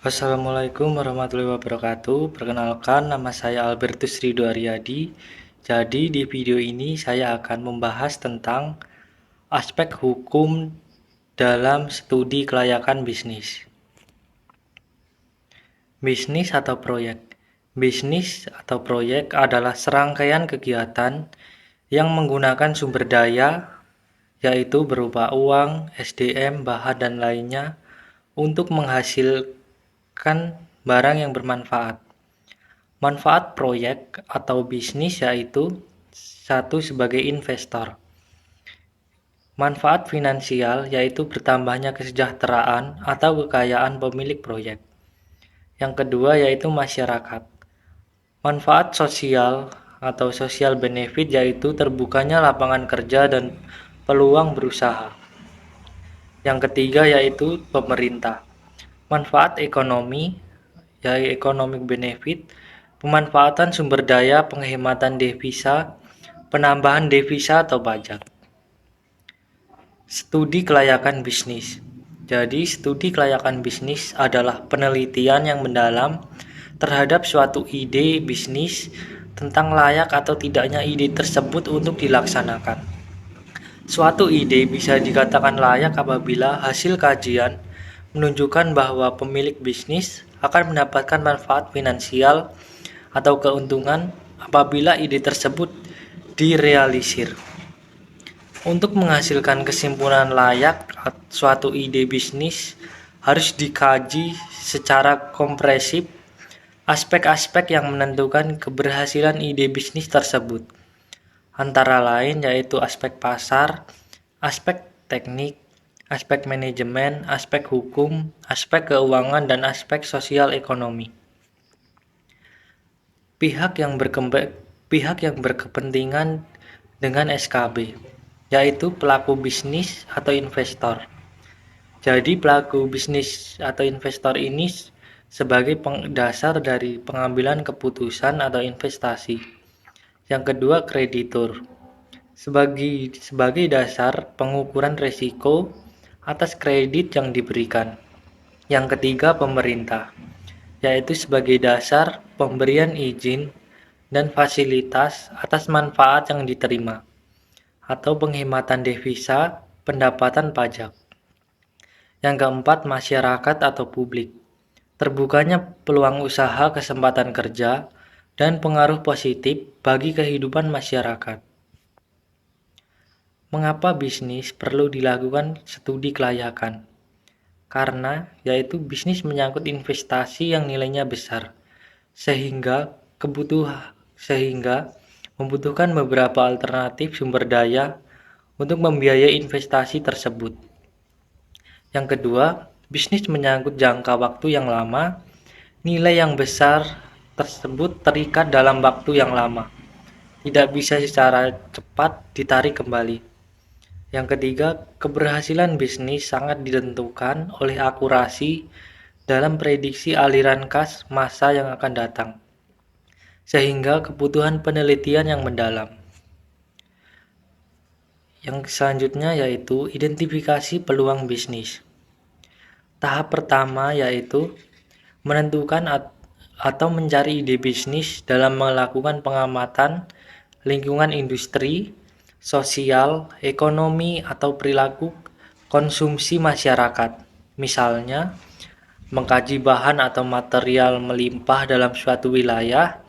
Assalamualaikum warahmatullahi wabarakatuh. Perkenalkan, nama saya Albertus Rido Aryadi. Jadi di video ini saya akan membahas tentang aspek hukum dalam studi kelayakan bisnis. Bisnis atau proyek. Bisnis atau proyek adalah serangkaian kegiatan yang menggunakan sumber daya, yaitu berupa uang, SDM, bahan, dan lainnya untuk menghasilkan barang yang bermanfaat. Manfaat proyek atau bisnis yaitu satu, sebagai investor. Manfaat finansial yaitu bertambahnya kesejahteraan atau kekayaan pemilik proyek. Yang kedua yaitu masyarakat. Manfaat sosial atau social benefit yaitu terbukanya lapangan kerja dan peluang berusaha. Yang ketiga yaitu pemerintah. Manfaat ekonomi yaitu economic benefit, pemanfaatan sumber daya, penghematan devisa, penambahan devisa atau pajak. Studi kelayakan bisnis. Jadi, studi kelayakan bisnis adalah penelitian yang mendalam terhadap suatu ide bisnis tentang layak atau tidaknya ide tersebut untuk dilaksanakan. Suatu ide bisa dikatakan layak apabila hasil kajian menunjukkan bahwa pemilik bisnis akan mendapatkan manfaat finansial atau keuntungan apabila ide tersebut direalisir. Untuk menghasilkan kesimpulan layak suatu ide bisnis harus dikaji secara komprehensif aspek-aspek yang menentukan keberhasilan ide bisnis tersebut. Antara lain yaitu aspek pasar, aspek teknik, aspek manajemen, aspek hukum, aspek keuangan, dan aspek sosial ekonomi. Pihak yang berkepentingan dengan SKB, yaitu pelaku bisnis atau investor. Jadi pelaku bisnis atau investor ini sebagai dasar dari pengambilan keputusan atau investasi. Yang kedua, kreditur. Sebagai dasar pengukuran risiko atas kredit yang diberikan. Yang ketiga, pemerintah, yaitu sebagai dasar pemberian izin dan fasilitas atas manfaat yang diterima, atau penghematan devisa, pendapatan pajak. Yang keempat, masyarakat atau publik. Terbukanya peluang usaha, kesempatan kerja, dan pengaruh positif bagi kehidupan masyarakat. Mengapa bisnis perlu dilakukan studi kelayakan? Karena yaitu bisnis menyangkut investasi yang nilainya besar, sehingga membutuhkan beberapa alternatif sumber daya untuk membiayai investasi tersebut. Yang kedua, bisnis menyangkut jangka waktu yang lama, nilai yang besar tersebut terikat dalam waktu yang lama, tidak bisa secara cepat ditarik kembali. Yang ketiga, keberhasilan bisnis sangat ditentukan oleh akurasi dalam prediksi aliran kas masa yang akan datang, sehingga kebutuhan penelitian yang mendalam. Yang selanjutnya yaitu identifikasi peluang bisnis. Tahap pertama yaitu menentukan atau mencari ide bisnis dalam melakukan pengamatan lingkungan industri, sosial, ekonomi, atau perilaku konsumsi masyarakat. Misalnya, mengkaji bahan atau material melimpah dalam suatu wilayah,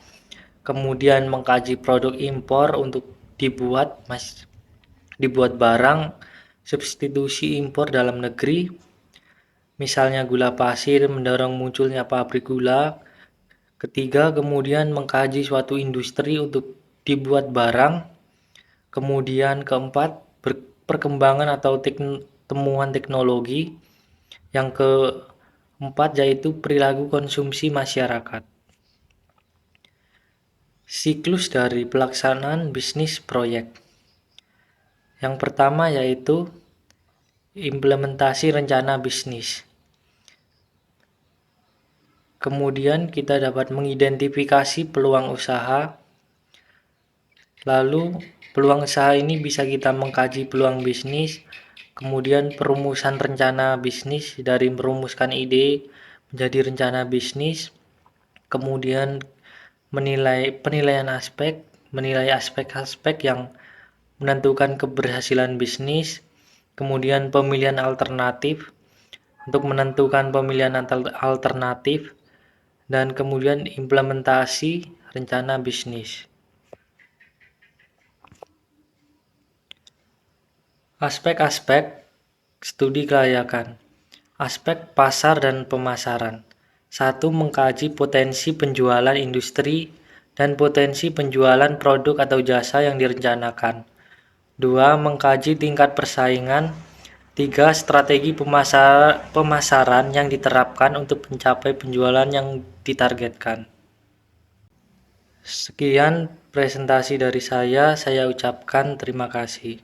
kemudian mengkaji produk impor untuk dibuat barang substitusi impor dalam negeri. Misalnya gula pasir mendorong munculnya pabrik gula. Ketiga, kemudian mengkaji suatu industri untuk dibuat barang. Kemudian keempat, perkembangan atau temuan teknologi. Yang keempat yaitu perilaku konsumsi masyarakat. Siklus dari pelaksanaan bisnis proyek. Yang pertama yaitu implementasi rencana bisnis. Kemudian kita dapat mengidentifikasi peluang usaha. Lalu peluang usaha ini bisa kita mengkaji peluang bisnis. Kemudian perumusan rencana bisnis dari merumuskan ide, menjadi rencana bisnis, kemudian menilai aspek-aspek yang menentukan keberhasilan bisnis, kemudian pemilihan alternatif untuk menentukan pemilihan alternatif, dan kemudian implementasi rencana bisnis. Aspek-aspek studi kelayakan. Aspek pasar dan pemasaran. 1. Mengkaji potensi penjualan industri dan potensi penjualan produk atau jasa yang direncanakan. 2. Mengkaji tingkat persaingan. 3. Strategi pemasaran yang diterapkan untuk mencapai penjualan yang ditargetkan. Sekian presentasi dari saya ucapkan terima kasih.